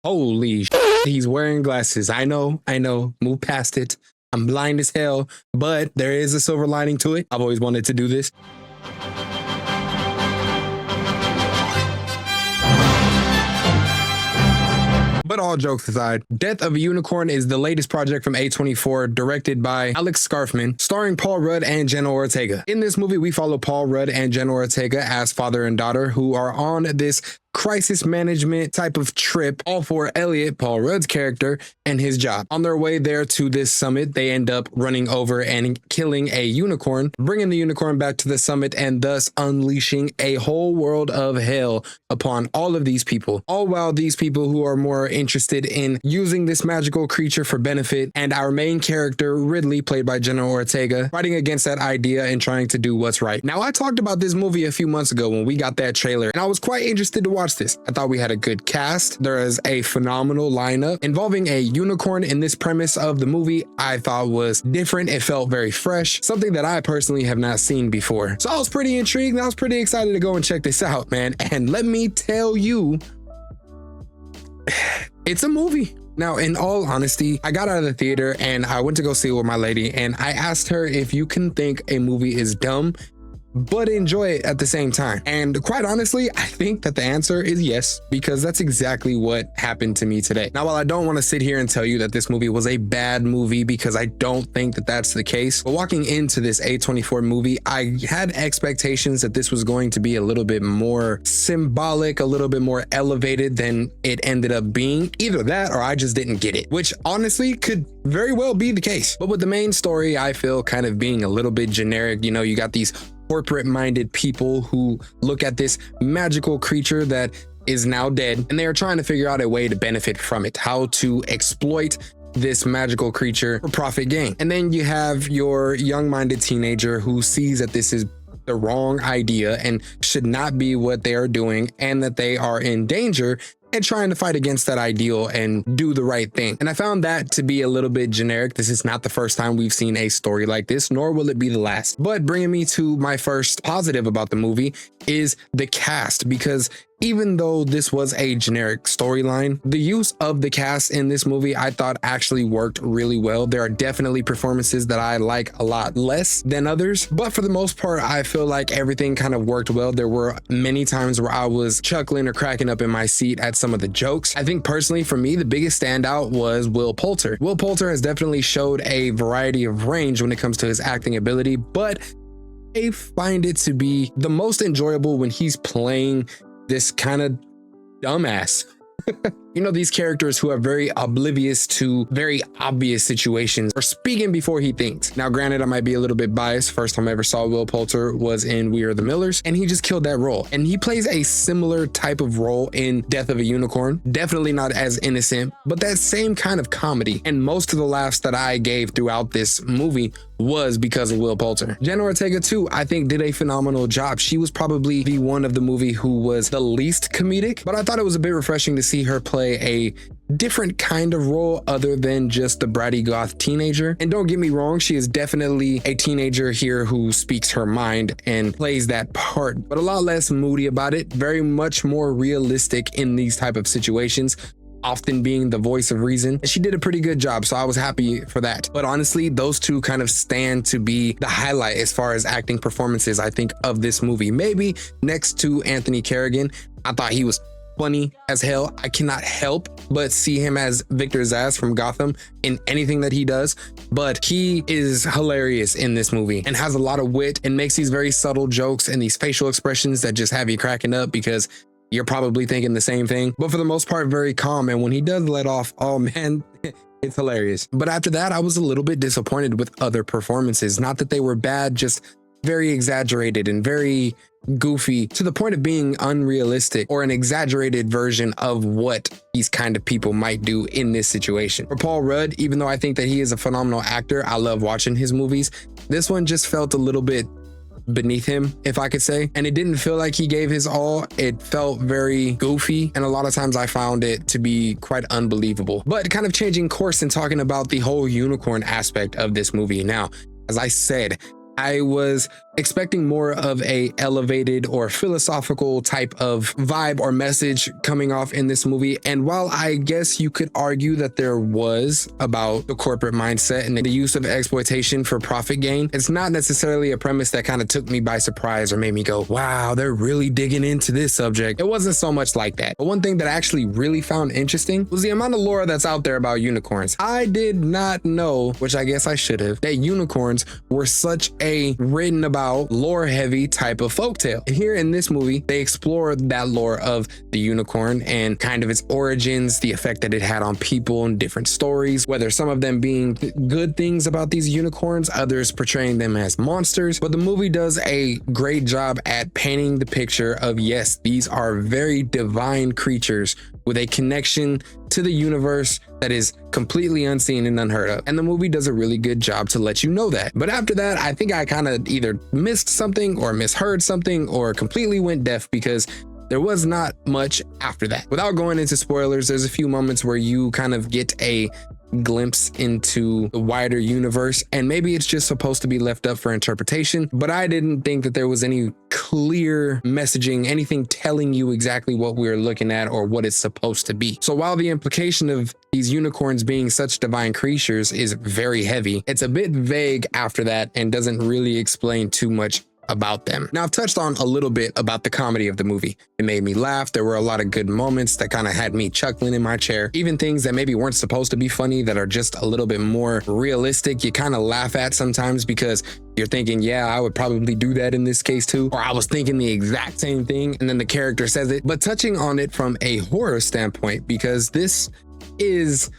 Holy he's wearing glasses. I know. Move past it. I'm blind as hell, but there is a silver lining to it. I've always wanted to do this. But all jokes aside, Death of a Unicorn is the latest project from A24, directed by Alex Scarfman, starring Paul Rudd and Jenna Ortega. In this movie, we follow Paul Rudd and Jenna Ortega as father and daughter who are on this crisis management type of trip, all for Elliot, Paul Rudd's character, and his job. On their way there to this summit, they end up running over and killing a unicorn, bringing the unicorn back to the summit, and thus unleashing a whole world of hell upon all of these people. All while these people who are more interested in using this magical creature for benefit, and our main character, Ridley, played by Jenna Ortega, fighting against that idea and trying to do what's right. Now, I talked about this movie a few months ago when we got that trailer, and I was quite interested to watch this. I thought we had a good cast. There is a phenomenal lineup involving a unicorn in this premise of the movie. I thought was different. It felt very fresh, something that I personally have not seen before. So I was pretty intrigued and I was pretty excited to go and check this out, man. And let me tell you, it's a movie. Now, in all honesty, I got out of the theater and I went to go see it with my lady, and I asked her if you can think a movie is dumb but enjoy it at the same time. And quite honestly, I think that the answer is yes, because that's exactly what happened to me today. Now, while I don't want to sit here and tell you that this movie was a bad movie, because I don't think that that's the case, but walking into this A24 movie, I had expectations that this was going to be a little bit more symbolic, a little bit more elevated than it ended up being. Either that or I just didn't get it, which honestly could very well be the case. But with the main story, I feel kind of being a little bit generic. You know, you got these corporate-minded people who look at this magical creature that is now dead, and they are trying to figure out a way to benefit from it, how to exploit this magical creature for profit gain. And then you have your young-minded teenager who sees that this is the wrong idea and should not be what they are doing, and that they are in danger and trying to fight against that ideal and do the right thing. And I found that to be a little bit generic. This is not the first time we've seen a story like this, nor will it be the last. But bringing me to my first positive about the movie is the cast, because even though this was a generic storyline, the use of the cast in this movie I thought actually worked really well. There are definitely performances that I like a lot less than others, but for the most part, I feel like everything kind of worked well. There were many times where I was chuckling or cracking up in my seat at some of the jokes. I think personally for me, the biggest standout was Will Poulter. Will Poulter has definitely showed a variety of range when it comes to his acting ability, but I find it to be the most enjoyable when he's playing this kind of dumbass. You know, these characters who are very oblivious to very obvious situations or speaking before he thinks. Now, granted, I might be a little bit biased. First time I ever saw Will Poulter was in We Are the Millers, and he just killed that role. And he plays a similar type of role in Death of a Unicorn. Definitely not as innocent, but that same kind of comedy. And most of the laughs that I gave throughout this movie was because of Will Poulter. Jenna Ortega too, I think did a phenomenal job. She was probably the one of the movie who was the least comedic, but I thought it was a bit refreshing to see her play a different kind of role other than just the bratty goth teenager. And don't get me wrong, she is definitely a teenager here who speaks her mind and plays that part, but a lot less moody about it, very much more realistic in these type of situations, often being the voice of reason. And she did a pretty good job, so I was happy for that. But honestly, those two kind of stand to be the highlight as far as acting performances, I think, of this movie. Maybe next to Anthony Carrigan. I thought he was funny as hell. I cannot help but see him as Victor Zsasz from Gotham in anything that he does, but he is hilarious in this movie and has a lot of wit and makes these very subtle jokes and these facial expressions that just have you cracking up because you're probably thinking the same thing, but for the most part, very calm. And when he does let off, oh man, it's hilarious. But after that, I was a little bit disappointed with other performances. Not that they were bad, just very exaggerated and very goofy to the point of being unrealistic or an exaggerated version of what these kind of people might do in this situation. For Paul Rudd, even though I think that he is a phenomenal actor, I love watching his movies, this one just felt a little bit beneath him, if I could say, and it didn't feel like he gave his all. It felt very goofy, and a lot of times I found it to be quite unbelievable. But kind of changing course and talking about the whole unicorn aspect of this movie. Now, as I said, I was expecting more of a elevated or philosophical type of vibe or message coming off in this movie. And while I guess you could argue that there was about the corporate mindset and the use of exploitation for profit gain, it's not necessarily a premise that kind of took me by surprise or made me go, wow, they're really digging into this subject. It wasn't so much like that. But one thing that I actually really found interesting was the amount of lore that's out there about unicorns. I did not know, which I guess I should have, that unicorns were such a written about lore heavy type of folktale. And here in this movie, they explore that lore of the unicorn and kind of its origins, the effect that it had on people and different stories, whether some of them being good things about these unicorns, others portraying them as monsters. But the movie does a great job at painting the picture of, yes, these are very divine creatures with a connection to the universe that is completely unseen and unheard of. And the movie does a really good job to let you know that. But after that, I think I kind of either missed something or misheard something or completely went deaf, because there was not much after that. Without going into spoilers, there's a few moments where you kind of get a glimpse into the wider universe, and maybe it's just supposed to be left up for interpretation, but I didn't think that there was any clear messaging, anything telling you exactly what we're looking at or what it's supposed to be. So while the implication of these unicorns being such divine creatures is very heavy, it's a bit vague after that and doesn't really explain too much about them. Now, I've touched on a little bit about the comedy of the movie. It made me laugh. There were a lot of good moments that kind of had me chuckling in my chair. Even things that maybe weren't supposed to be funny that are just a little bit more realistic, you kind of laugh at sometimes because you're thinking, yeah, I would probably do that in this case too. Or I was thinking the exact same thing, and then the character says it. But touching on it from a horror standpoint, because this is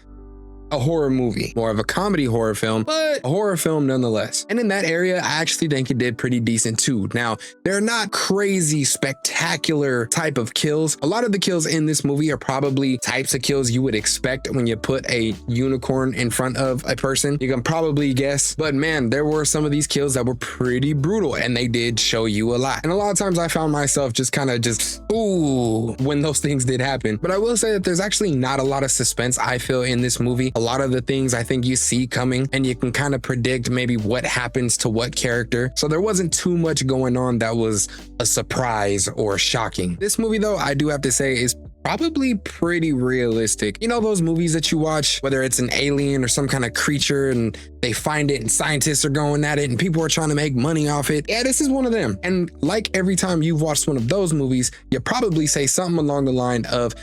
a horror movie, more of a comedy horror film, but a horror film nonetheless. And in that area, I actually think it did pretty decent too. Now, they're not crazy, spectacular type of kills. A lot of the kills in this movie are probably types of kills you would expect when you put a unicorn in front of a person. You can probably guess, but man, there were some of these kills that were pretty brutal, and they did show you a lot. And a lot of times I found myself just kind of ooh, when those things did happen. But I will say that there's actually not a lot of suspense, I feel, in this movie. A lot of the things I think you see coming, and you can kind of predict maybe what happens to what character. So there wasn't too much going on that was a surprise or shocking. This movie, though, I do have to say is probably pretty realistic. You know those movies that you watch, whether it's an alien or some kind of creature and they find it and scientists are going at it and people are trying to make money off it? Yeah, this is one of them. And like every time you've watched one of those movies, you probably say something along the line of,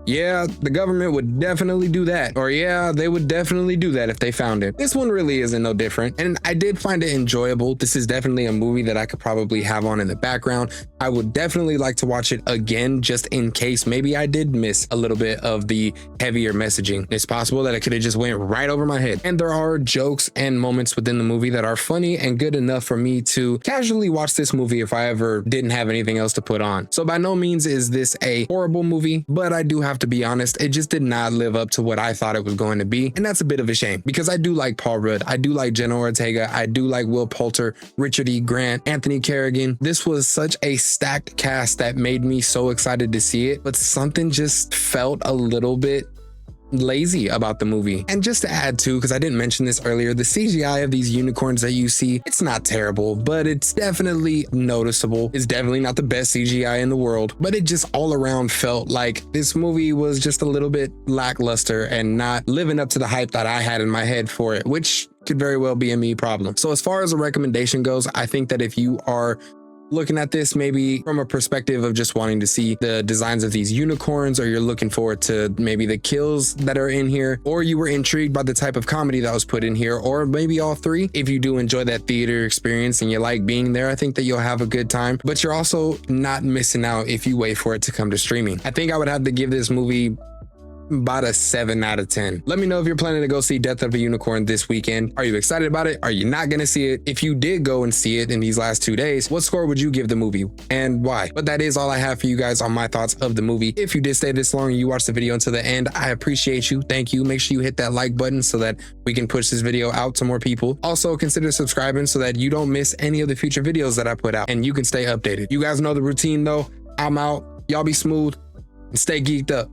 yeah, the government would definitely do that. Or yeah, they would definitely do that if they found it. This one really isn't no different. And I did find it enjoyable. This is definitely a movie that I could probably have on in the background. I would definitely like to watch it again, just in case maybe I did miss a little bit of the heavier messaging. It's possible that it could have just went right over my head. And there are jokes and moments within the movie that are funny and good enough for me to casually watch this movie if I ever didn't have anything else to put on. So by no means is this a horrible movie, but I do have to be honest, it just did not live up to what I thought it was going to be. And that's a bit of a shame, because I do like Paul Rudd, I do like Jenna Ortega, I do like Will Poulter, Richard E. Grant, Anthony Carrigan. This was such a stacked cast that made me so excited to see it, but something just felt a little bit lazy about the movie. And just to add to, because I didn't mention this earlier, the CGI of these unicorns that you see, it's not terrible, but it's definitely noticeable. It's definitely not the best CGI in the world, but it just all around felt like this movie was just a little bit lackluster and not living up to the hype that I had in my head for it, which could very well be a me problem. So as far as a recommendation goes, I think that if you are looking at this maybe from a perspective of just wanting to see the designs of these unicorns, or you're looking forward to maybe the kills that are in here, or you were intrigued by the type of comedy that was put in here, or maybe all three, if you do enjoy that theater experience and you like being there, I think that you'll have a good time. But you're also not missing out if you wait for it to come to streaming. I think I would have to give this movie about a 7 out of 10. Let me know if you're planning to go see Death of a Unicorn this weekend. Are you excited about it? Are you not gonna see it? If you did go and see it in these last 2 days, what score would you give the movie and why? But that is all I have for you guys on my thoughts of the movie. If you did stay this long and you watched the video until the end, I appreciate you. Thank you. Make sure you hit that like button so that we can push this video out to more people. Also, consider subscribing so that you don't miss any of the future videos that I put out and you can stay updated. You guys know the routine though. I'm out. Y'all be smooth and stay geeked up.